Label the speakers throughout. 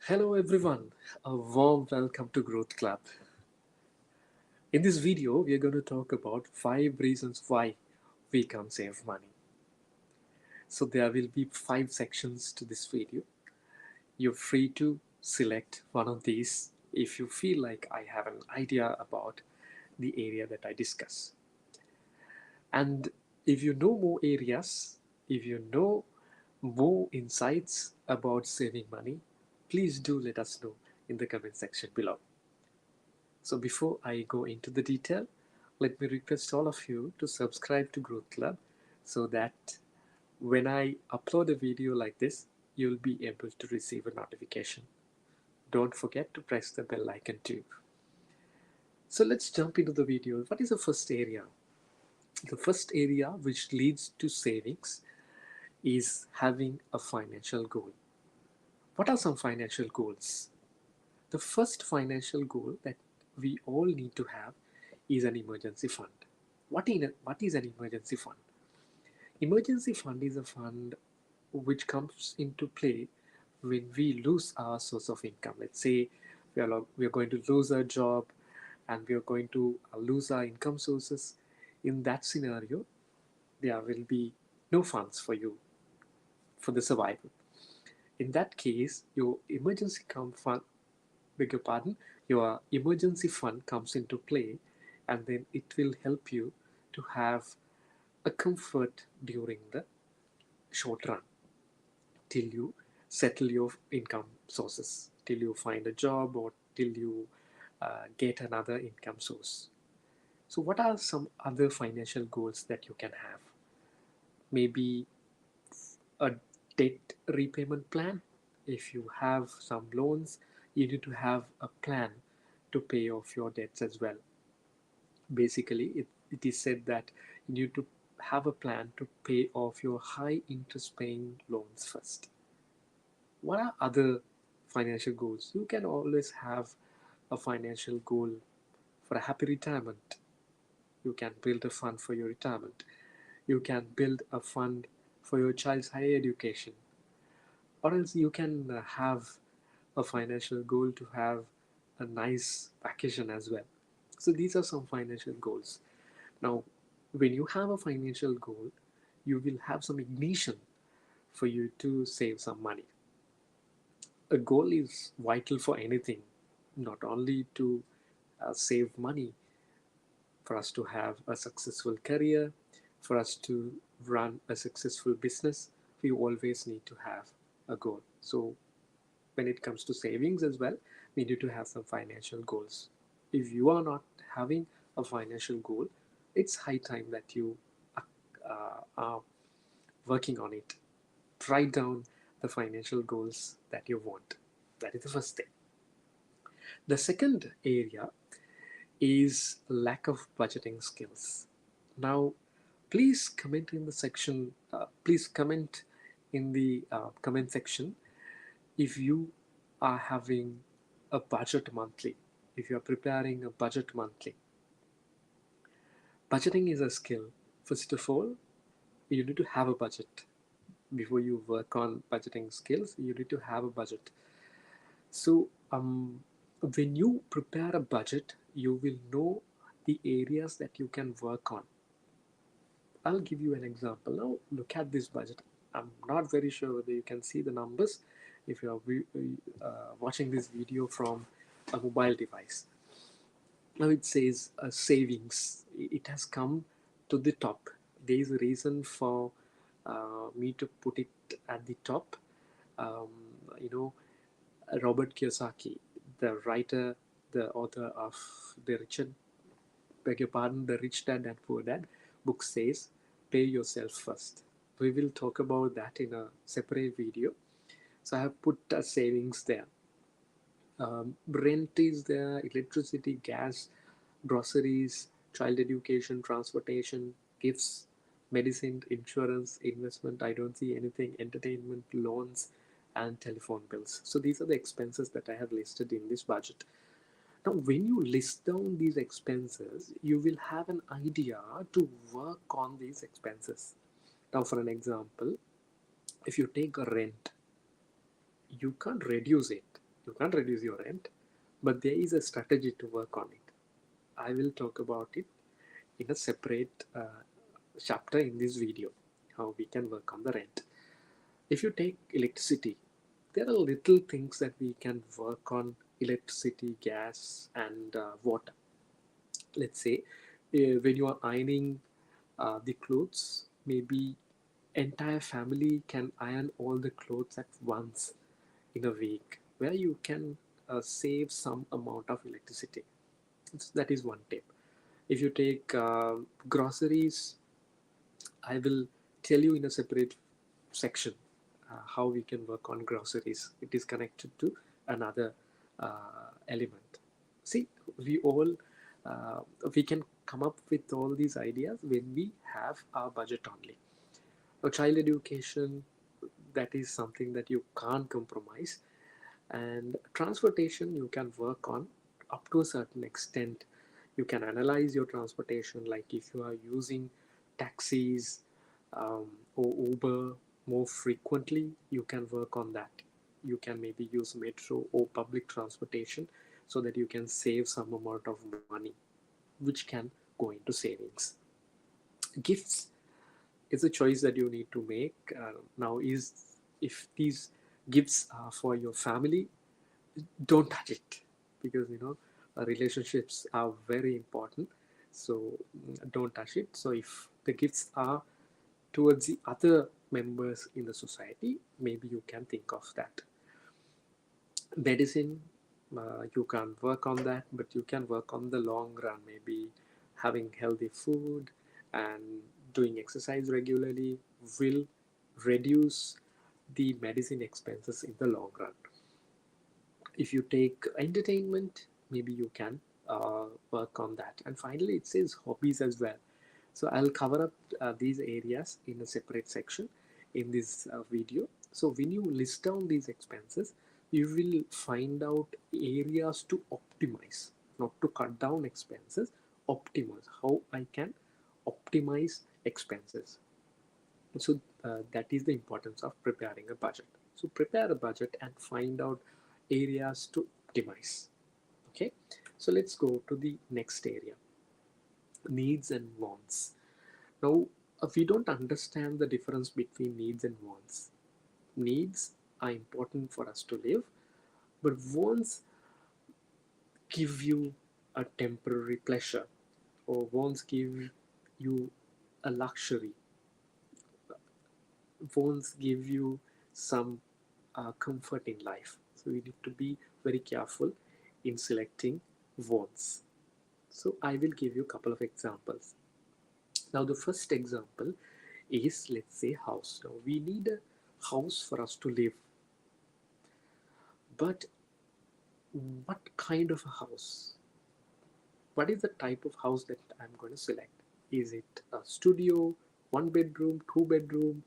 Speaker 1: Hello everyone, a warm welcome to Growth Club. In this video, we are going to talk about 5 reasons why we can save money. So there will be 5 sections to this video. You're free to select one of these if you feel like I have an idea about the area that I discuss. And if you know more areas, if you know more insights about saving money, please do let us know in the comment section below. So before I go into the detail, let me request all of you to subscribe to Growth Club so that when I upload a video like this, you'll be able to receive a notification. Don't forget to press the bell icon too. So let's jump into the video. What is the first area? The first area which leads to savings is having a financial goal. What are some financial goals? The first financial goal that we all need to have is an emergency fund. What is an emergency fund? Emergency fund is a fund which comes into play when we lose our source of income. Let's say we are going to lose our job and we are going to lose our income sources. In that scenario, there will be no funds for you for the survival. In that case, your fund, beg your pardon, your emergency fund comes into play, and then it will help you to have a comfort during the short run till you settle your income sources, till you find a job or till you get another income source. So, what are some other financial goals that you can have? Maybe a debt repayment plan. If you have some loans, you need to have a plan to pay off your debts as well. Basically, it is said that you need to have a plan to pay off your high interest paying loans first. What are other financial goals? You can always have a financial goal for a happy retirement. You can build a fund for your retirement. You can build a fund for your child's higher education. Or else you can have a financial goal to have a nice vacation as well. So these are some financial goals. Now, when you have a financial goal, you will have some ignition for you to save some money. A goal is vital for anything, not only to save money, for us to have a successful career, for us to run a successful business, we always need to have a goal. So, when it comes to savings as well, we need to have some financial goals. If you are not having a financial goal, it's high time that you are working on it. Write down the financial goals that you want. That is the first thing. The second area is lack of budgeting skills. Now, please comment in the section. Please comment in the comment section if you are having a budget monthly. If you are preparing a budget monthly, budgeting is a skill. First of all, you need to have a budget. Before you work on budgeting skills, you need to have a budget. So, when you prepare a budget, you will know the areas that you can work on. I'll give you an example. Now, look at this budget. I'm not very sure whether you can see the numbers if you are watching this video from a mobile device. Now it says savings. It has come to the top. There is a reason for me to put it at the top. Um, you know, Robert Kiyosaki, the writer, the author of the beg your pardon, the Rich Dad and Poor Dad book says, pay yourself first. We will talk about that in a separate video. So I have put savings there. Rent is there, electricity, gas, groceries, child education, transportation, gifts, medicine, insurance, investment. I don't see anything, entertainment, loans, and telephone bills. So these are the expenses that I have listed in this budget. Now, when you list down these expenses, you will have an idea to work on these expenses. Now, for an example, if you take a rent, you can't reduce it. You can't reduce your rent, but there is a strategy to work on it. I will talk about it in a separate chapter in this video, how we can work on the rent. If you take electricity, there are little things that we can work on: electricity, gas, and water. Let's say when you are ironing the clothes, maybe entire family can iron all the clothes at once in a week, where you can save some amount of electricity. That is one tip. If you take groceries, I will tell you in a separate section how we can work on groceries. It is connected to another element. See, we all uh, we can come up with all these ideas when we have our budget only. Now, child education, that is something that you can't compromise, and transportation you can work on up to a certain extent. You can analyze your transportation, like if you are using taxis or Uber more frequently, you can work on that. You can maybe use metro or public transportation so that you can save some amount of money, which can go into savings. Gifts is a choice that you need to make. Now, is if these gifts are for your family, don't touch it, because relationships are very important. So don't touch it. So if the gifts are towards the other members in the society, maybe you can think of that. Medicine, you can work on that, but you can work on the long run, maybe having healthy food and doing exercise regularly will reduce the medicine expenses in the long run. If you take entertainment, maybe you can work on that. And finally, it says hobbies as well. So I'll cover up these areas in a separate section in this video. So when you list down these expenses, you will find out areas to optimize, not to cut down expenses. Optimize how I can optimize expenses. So that is the importance of preparing a budget. So prepare a budget and find out areas to optimize. Okay, so let's go to the next area: needs and wants. Now, we don't understand the difference between needs and wants. Needs are important for us to live, but wants give you a temporary pleasure, or wants give you a luxury. Wants give you some comfort in life. So we need to be very careful in selecting wants. So I will give you a couple of examples. Now the first example is, let's say, house. Now we need a house for us to live, but what kind of a house? What is the type of house that I'm going to select? Is it a studio, one bedroom, two bedroom?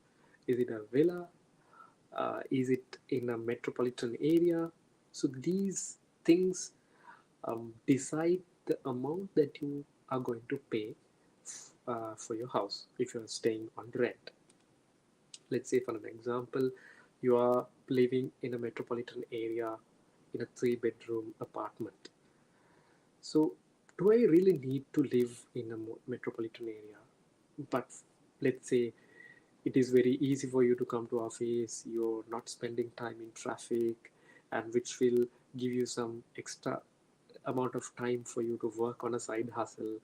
Speaker 1: Is it a villa? Is it in a metropolitan area? So these things decide the amount that you are going to pay for your house if you're staying on rent. Let's say, for an example, you are living in a metropolitan area in a 3-bedroom apartment. So do I really need to live in a metropolitan area? But let's say it is very easy for you to come to office, you're not spending time in traffic, and which will give you some extra amount of time for you to work on a side hustle,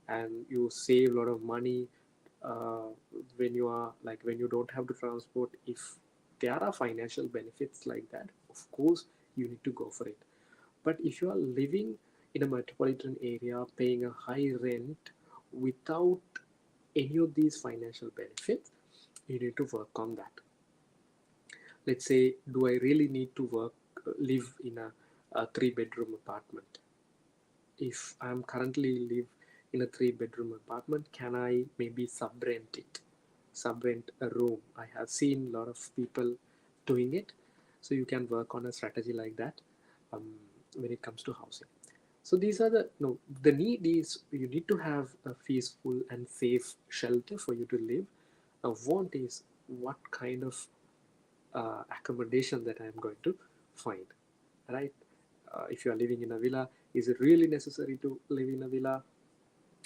Speaker 1: and you save a lot of money uh, when you are like when you don't have to transport. If there are financial benefits like that, of course you need to go for it. But if you are living in a metropolitan area paying a high rent without any of these financial benefits, you need to work on that. Let's say, do I really need to live in a 3-bedroom apartment? If I'm currently live in a 3-bedroom apartment, can I maybe subrent a room? I have seen a lot of people doing it. So you can work on a strategy like that um, when it comes to housing. So these are the no the need is you need to have a peaceful and safe shelter for you to live. A want is what kind of accommodation that I'm going to find. right? If you are living in a villa, is it really necessary to live in a villa?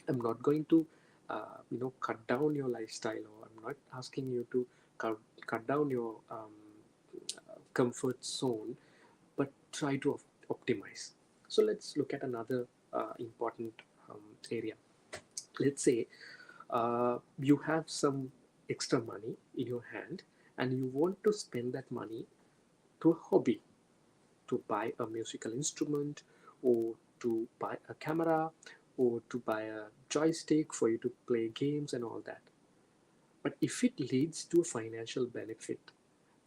Speaker 1: I'm not going to, cut down your lifestyle, or I'm not asking you to cut down your comfort zone, but try to optimize. So let's look at another important area. Let's say you have some extra money in your hand and you want to spend that money to a hobby, to buy a musical instrument, or to buy a camera, or to buy a joystick for you to play games and all that. But if it leads to a financial benefit,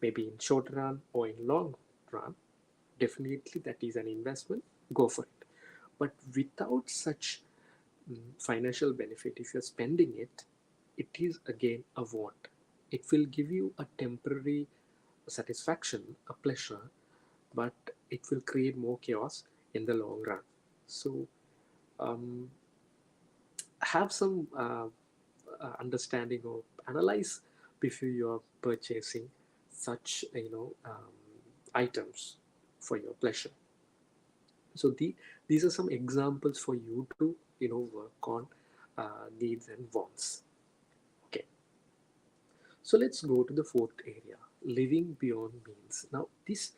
Speaker 1: maybe in short run or in long run, definitely that is an investment, go for it. But without such financial benefit, if you're spending it, it is again a want. It will give you a temporary satisfaction, a pleasure, but it will create more chaos in the long run. So um, have some understanding or analyze before you're purchasing such items for your pleasure. So these are some examples for you to work on needs and wants. Okay, so let's go to the fourth area, living beyond means. Now this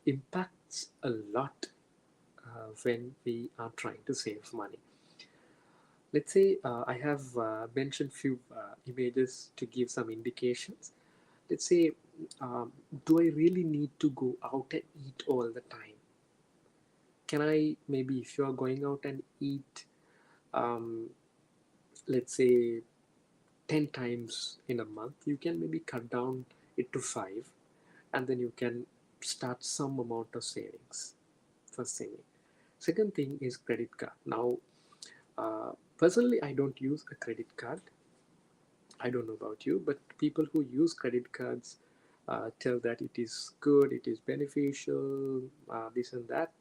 Speaker 1: impacts a lot when we are trying to save money. Let's say I have mentioned few images to give some indications. Let's say, do I really need to go out and eat all the time? Can I, maybe if you are going out and eat, um, let's say 10 times in a month, you can maybe cut down it to 5, and then you can start some amount of savings. First thing. Second thing is credit card. Now, personally, I don't use a credit card. I don't know about you, but people who use credit cards tell that it is good, it is beneficial, this and that.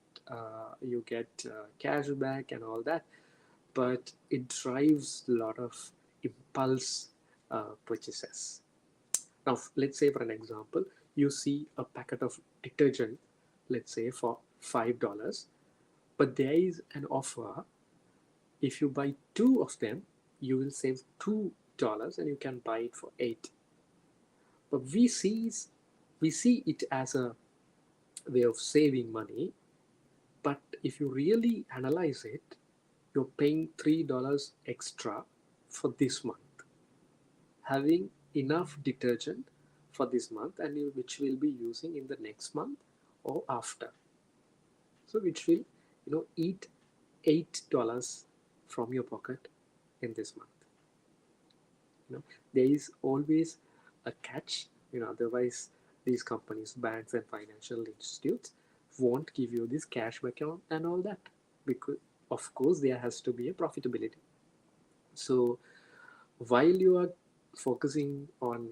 Speaker 1: You get cash back and all that, but it drives a lot of impulse purchases. Now, let's say for an example, you see a packet of detergent, let's say for $5, but there is an offer. If you buy two of them, you will save $2 and you can buy it for 8. But we see it as a way of saving money, but if you really analyze it, you're paying $3 extra for this month, having enough detergent for this month, and which will be using in the next month or after. So which will eat $8 from your pocket in this month. There is always a catch. Otherwise these companies, banks and financial institutes won't give you this cashback and all that, because of course there has to be a profitability. So while you are focusing on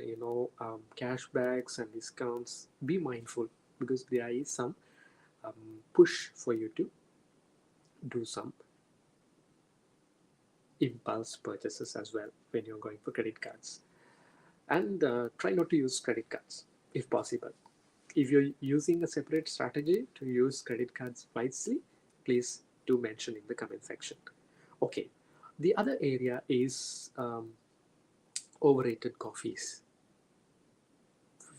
Speaker 1: cashbacks and discounts, be mindful, because there is some push for you to do some impulse purchases as well when you're going for credit cards. And try not to use credit cards if possible. If you're using a separate strategy to use credit cards wisely, please do mention in the comment section. Okay, the other area is overrated coffees.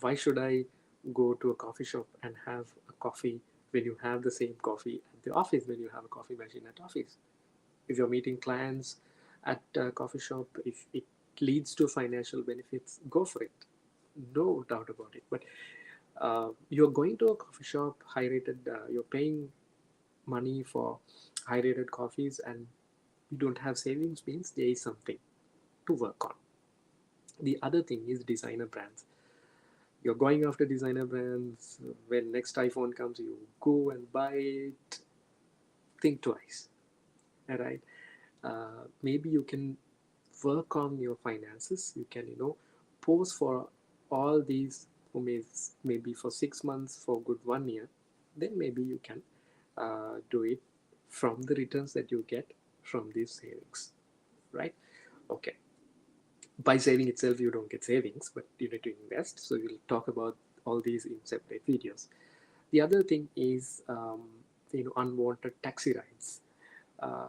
Speaker 1: Why should I go to a coffee shop and have a coffee when you have the same coffee at the office, when you have a coffee machine at office? If you're meeting clients at a coffee shop, if it leads to financial benefits, go for it. No doubt about it. But you're going to a coffee shop, high rated, you're paying money for high rated coffees, and you don't have savings, means there is something to work on. The other thing is designer brands. You're going after designer brands. When next iPhone comes, you go and buy it. Think twice. All right. Maybe you can work on your finances. You can pause for all these, or maybe for 6 months, for good 1 year. Then maybe you can do it from the returns that you get from these savings, right? Okay, by saving itself you don't get savings, but you need to invest. So we'll talk about all these in separate videos. The other thing is unwanted taxi rides. uh,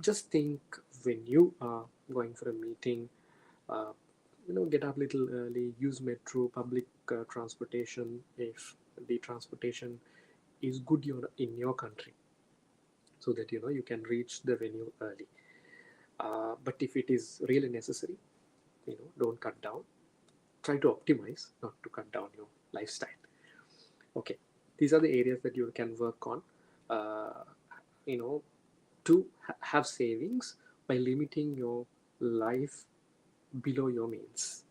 Speaker 1: just think, when you are going for a meeting, uh, get up a little early, use metro, public transportation if the transportation is good in your country, so that you can reach the venue early. But if it is really necessary, don't cut down. Try to optimize, not to cut down your lifestyle. Okay, these are the areas that you can work on. Uh, you know, to have savings by limiting your life below your means,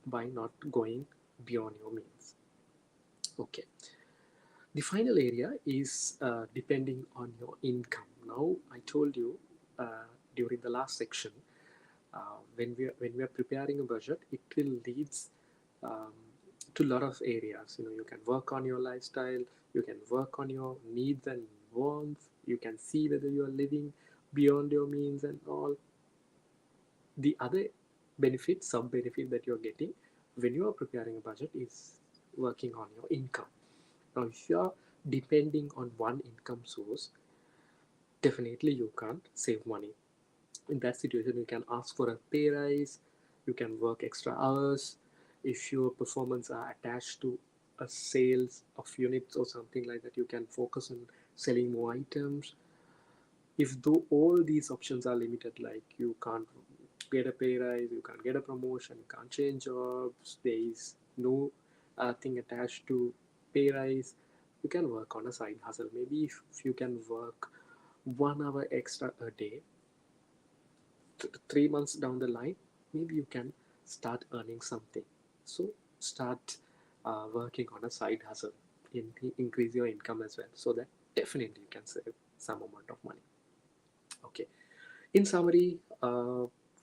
Speaker 1: by not going beyond your means. Okay, the final area is depending on your income. Now, I told you during the last section, when we are preparing a budget, it will leads um, to a lot of areas. You can work on your lifestyle, you can work on your needs and wants, you can see whether you are living beyond your means and all. The other benefit, sub benefit, that you're getting when you are preparing a budget is working on your income. Now, if you are depending on one income source, definitely you can't save money. In that situation, you can ask for a pay rise, you can work extra hours. If your performance are attached to a sales of units or something like that, you can focus on selling more items. If though all these options are limited, like you can't get a pay rise, you can't get a promotion, you can't change jobs, there is no thing attached to pay rise, you can work on a side hustle. Maybe if you can work 1 hour extra a day, 3 months down the line, maybe you can start earning something. So start working on a side hustle, increase your income as well, so that definitely you can save some amount of money. Okay, in summary,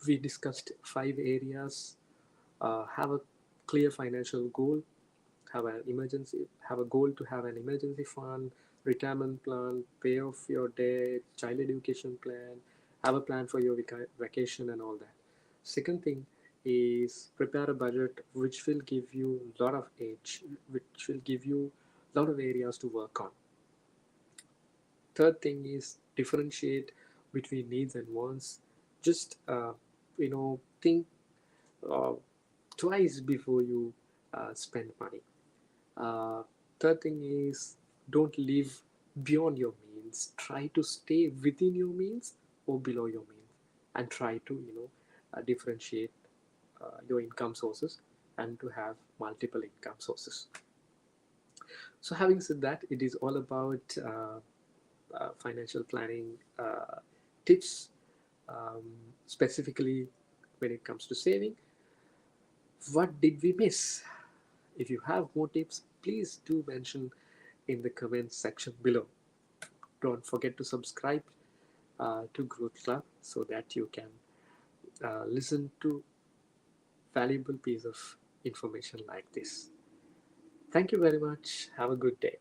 Speaker 1: we discussed 5 areas. Have a clear financial goal, have a goal to have an emergency fund, retirement plan, pay off your debt, child education plan, have a plan for your vacation and all that. Second thing is prepare a budget which will give you a lot of edge, which will give you a lot of areas to work on. Third thing is differentiate between needs and wants. Just think uh, twice before you spend money. uh, Third thing is, don't live beyond your means. Try to stay within your means or below your means, and try to differentiate your income sources and to have multiple income sources. So having said that, it is all about financial planning tips, um, specifically when it comes to saving. What did we miss? If you have more tips, please do mention in the comments section below. Don't forget to subscribe to Growth Club so that you can listen to valuable piece of information like this. Thank you very much. Have a good day.